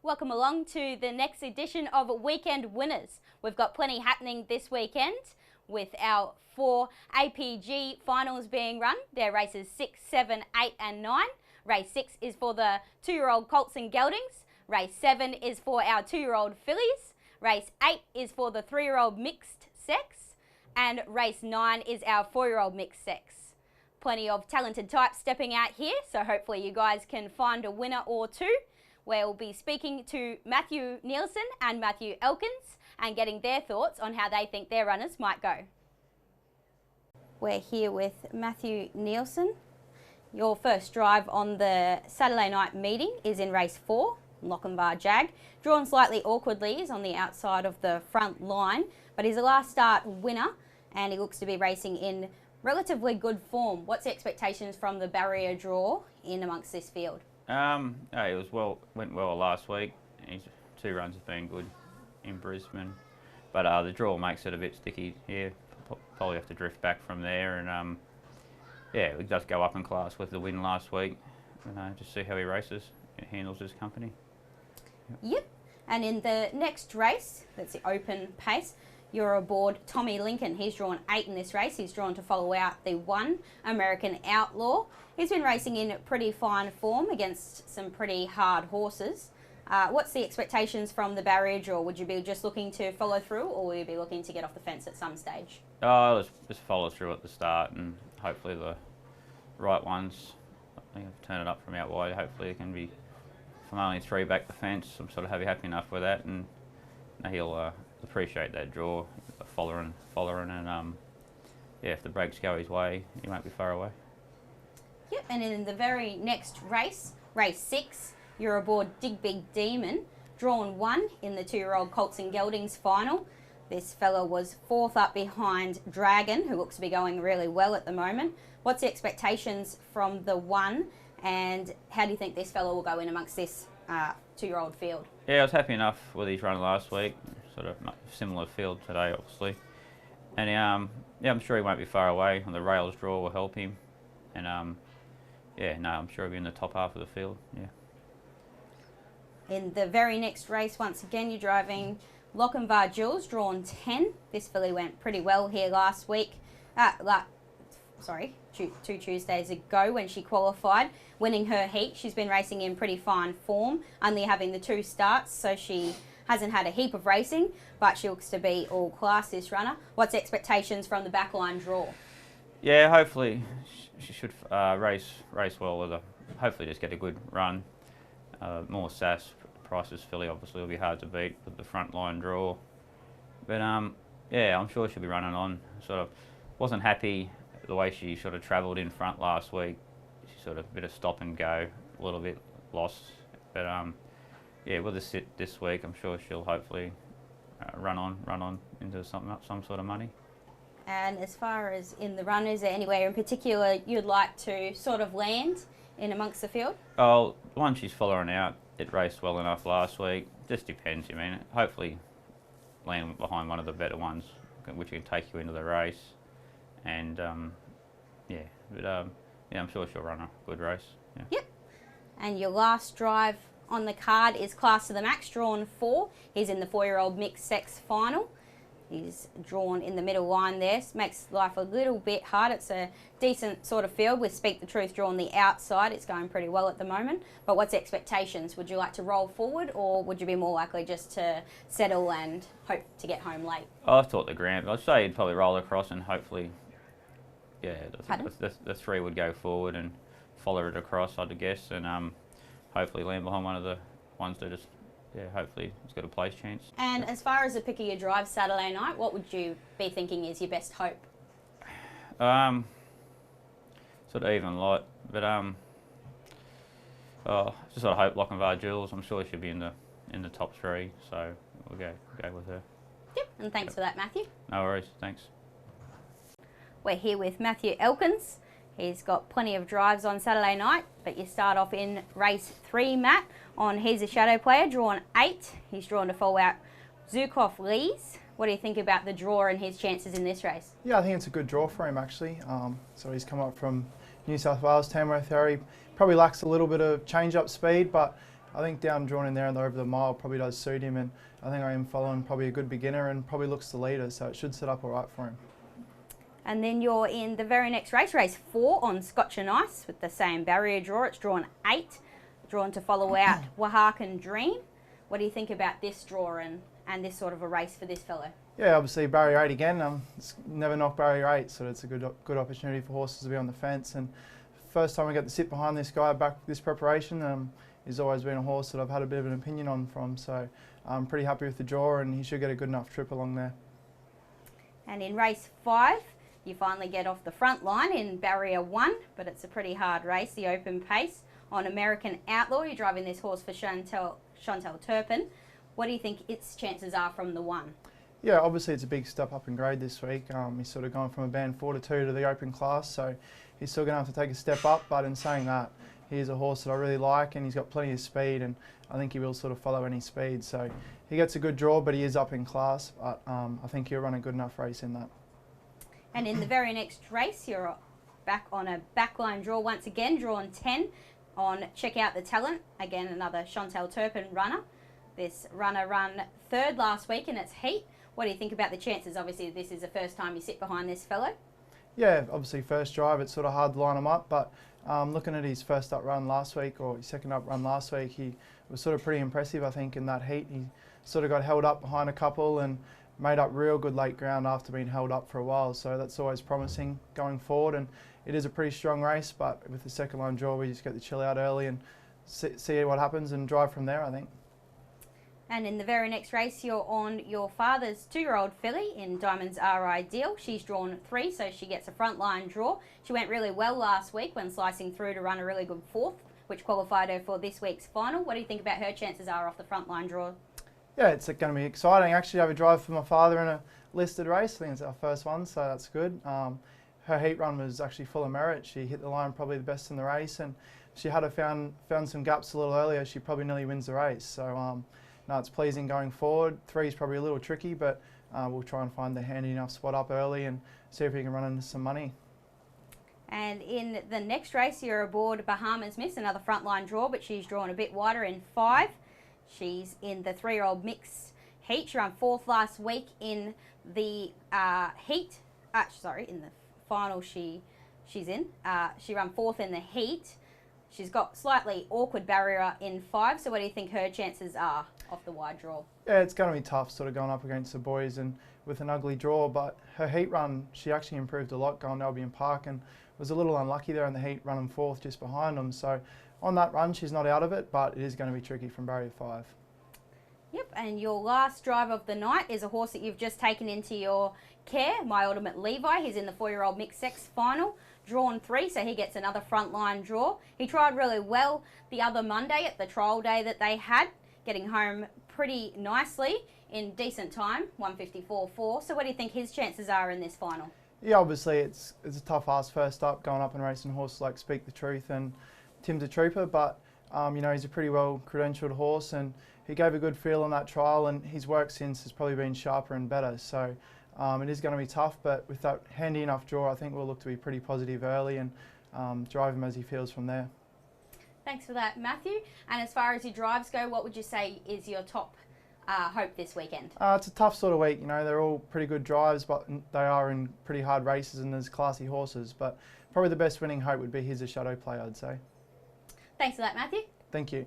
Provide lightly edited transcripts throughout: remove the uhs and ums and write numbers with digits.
Welcome along to the next edition of Weekend Winners. We've got plenty happening this weekend with our 4 APG finals being run. They're races 6, 7, 8 and 9. Race 6 is for the 2-year-old colts and geldings. Race 7 is for our 2-year-old fillies. Race 8 is for the 3-year-old mixed sex. And race 9 is our 4-year-old mixed sex. Plenty of talented types stepping out here, so hopefully you guys can find a winner or two. We'll be speaking to Matthew Nielsen and Matthew Elkins and getting their thoughts on how they think their runners might go. We're here with Matthew Nielsen. Your first drive on the Saturday night meeting is in race 4, Lochinvar Jag. Drawn slightly awkwardly, is on the outside of the front line, but he's a last start winner and he looks to be racing in relatively good form. What's the expectations from the barrier draw in amongst this field? It went well last week. His 2 runs have been good in Brisbane, but the draw makes it a bit sticky here. Probably have to drift back from there, and it does go up in class with the win last week. Just see how he races, handles his company. Yep. And in the next race, that's the open pace, you're aboard Tommy Lincoln. He's drawn 8 in this race. He's drawn to follow out the 1 American Outlaw. He's been racing in pretty fine form against some pretty hard horses. What's the expectations from the barrier draw? Would you be just looking to follow through, or will you be looking to get off the fence at some stage? Let's just follow through at the start, and hopefully the right ones. I think I've turned it up from out wide. Hopefully it can be from only 3 back the fence. I'm sort of happy enough with that, and he'll appreciate that draw, following, and if the breaks go his way, he won't be far away. Yep, and in the very next race, race 6, you're aboard Dig Big Demon, drawn 1 in the 2-year-old colts and geldings final. This fella was 4th up behind Dragon, who looks to be going really well at the moment. What's the expectations from the 1, and how do you think this fella will go in amongst this 2-year-old field? Yeah, I was happy enough with his run last week. Sort of similar field today, obviously. And I'm sure he won't be far away. And the rails draw will help him. And I'm sure he'll be in the top half of the field. Yeah. In the very next race, once again, you're driving Lochinvar Jules, drawn 10. This filly went pretty well here last week. 2 Tuesdays ago when she qualified, winning her heat. She's been racing in pretty fine form, only having the 2 starts, so she hasn't had a heap of racing, but she looks to be all class, this runner. What's expectations from the backline draw? Yeah, hopefully she should race well with her. Hopefully just get a good run. More sass. Price's filly obviously will be hard to beat with the front line draw. But I'm sure she'll be running on. Sort of wasn't happy the way she sort of travelled in front last week. She sort of a bit of stop and go, a little bit lost. But with the sit this week, I'm sure she'll hopefully run on into some sort of money. And as far as in the run, is there anywhere in particular you'd like to sort of land in amongst the field? Oh, the one she's following out, it raced well enough last week. Just depends. Hopefully land behind one of the better ones, which can take you into the race. And I'm sure she'll run a good race. Yeah. Yep. And your last drive on the card is Class to the Max, drawn 4. He's in the 4-year-old mixed sex final. He's drawn in the middle line there. Makes life a little bit hard. It's a decent sort of field with Speak the Truth drawn the outside. It's going pretty well at the moment. But what's expectations? Would you like to roll forward, or would you be more likely just to settle and hope to get home late? I thought the ground. I'd say he'd probably roll across and hopefully, the 3 would go forward and follow it across, I'd guess, and hopefully land behind one of the ones that just, hopefully it's got a place chance. And as far as the pick of your drive Saturday night, what would you be thinking is your best hope? Sort of even light, but just sort of hope Lochinvar Jules. I'm sure she'll be in the top 3, so we'll go with her. Yep, and thanks for that, Matthew. No worries, thanks. We're here with Matthew Elkins. He's got plenty of drives on Saturday night, but you start off in race 3, Matt, on He's a Shadow Player, drawn 8. He's drawn to follow out Zukov Lees. What do you think about the draw and his chances in this race? Yeah, I think it's a good draw for him actually. So he's come up from New South Wales, Tamworth area. Probably lacks a little bit of change-up speed, but I think down drawn in there and over the mile probably does suit him, and I think I am following probably a good beginner and probably looks the leader, so it should set up all right for him. And then you're in the very next race, race 4 on Scotch and Ice with the same barrier draw. It's drawn 8, drawn to follow out Wahakan Dream. What do you think about this draw and this sort of a race for this fellow? Yeah, obviously barrier 8 again. It's never knocked barrier 8, so it's a good opportunity for horses to be on the fence. And first time I get to sit behind this guy back this preparation, he's always been a horse that I've had a bit of an opinion on from. So I'm pretty happy with the draw, and he should get a good enough trip along there. And in race 5, you finally get off the front line in barrier 1, but it's a pretty hard race, the open pace on American Outlaw. You're driving this horse for Chantel Turpin. What do you think its chances are from the 1? Yeah, obviously it's a big step up in grade this week. He's sort of gone from a band 4 to 2 to the open class, so he's still going to have to take a step up, but in saying that, he is a horse that I really like, and he's got plenty of speed, and I think he will sort of follow any speed. So he gets a good draw, but he is up in class, but I think he'll run a good enough race in that. And in the very next race, you're back on a backline draw once again, drawn 10 on Check Out the Talent. Again, another Chantel Turpin runner. This runner ran 3rd last week in its heat. What do you think about the chances? Obviously, this is the first time you sit behind this fellow. Yeah, obviously first drive, it's sort of hard to line him up, but looking at his first up run last week, or his second up run last week, he was sort of pretty impressive, I think, in that heat. He sort of got held up behind a couple and made up real good late ground after being held up for a while, so that's always promising going forward. And it is a pretty strong race, but with the second line draw, we just get the chill out early and see what happens and drive from there, I think. And in the very next race, you're on your father's 2-year-old filly in Diamonds Are Ideal. She's drawn 3, so she gets a front line draw. She went really well last week when slicing through to run a really good 4th, which qualified her for this week's final. What do you think about her chances are off the front line draw? Yeah, it's going to be exciting. Actually, I have a drive for my father in a listed race. I think it's our first one, so that's good. Her heat run was actually full of merit. She hit the line probably the best in the race, and she had found some gaps a little earlier. She probably nearly wins the race. So no, it's pleasing going forward. 3 is probably a little tricky, but we'll try and find the handy enough spot up early and see if we can run into some money. And in the next race, you're aboard Bahamas Miss, another frontline draw, but she's drawn a bit wider in 5. She's in the 3-year-old mixed heat. She ran 4th last week in the heat. In the final she's in. She ran 4th in the heat. She's got slightly awkward barrier in 5, so what do you think her chances are off the wide draw? Yeah, it's going to be tough sort of going up against the boys and with an ugly draw, but her heat run, she actually improved a lot going to Albion Park and was a little unlucky there in the heat, running 4th just behind them. So on that run, she's not out of it, but it is going to be tricky from barrier 5. Yep, and your last drive of the night is a horse that you've just taken into your care, My Ultimate Levi. He's in the 4-year-old mixed sex final, drawn 3, so he gets another frontline draw. He tried really well the other Monday at the trial day that they had, getting home pretty nicely in decent time, 1:54.4. So what do you think his chances are in this final? Yeah, obviously it's a tough ask first up, going up and racing horses like Speak the Truth and Tim's a Trooper, but you know, he's a pretty well credentialed horse, and he gave a good feel on that trial, and his work since has probably been sharper and better. So it is going to be tough, but with that handy enough draw, I think we'll look to be pretty positive early and drive him as he feels from there. Thanks for that, Matthew. And as far as your drives go, what would you say is your top hope this weekend? It's a tough sort of week. You know, they're all pretty good drives, but they are in pretty hard races and there's classy horses. But probably the best winning hope would be He's a Shadow Play, I'd say. Thanks for that, Matthew. Thank you.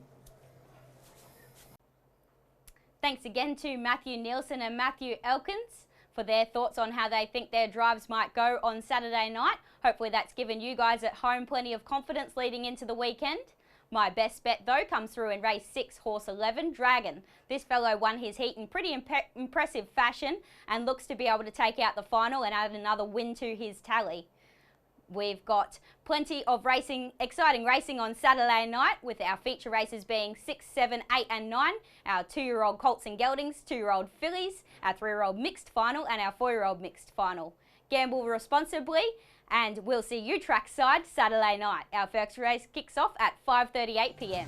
Thanks again to Matthew Nielsen and Matthew Elkins for their thoughts on how they think their drives might go on Saturday night. Hopefully that's given you guys at home plenty of confidence leading into the weekend. My best bet, though, comes through in race 6, horse 11, Dragon. This fellow won his heat in pretty impressive fashion and looks to be able to take out the final and add another win to his tally. We've got plenty of exciting racing on Saturday night, with our feature races being 6, 7, 8 and 9, our 2-year-old Colts and Geldings, 2-year-old fillies, our 3-year-old mixed final and our 4-year-old mixed final. Gamble responsibly, and we'll see you trackside Saturday night. Our first race kicks off at 5:38 p.m.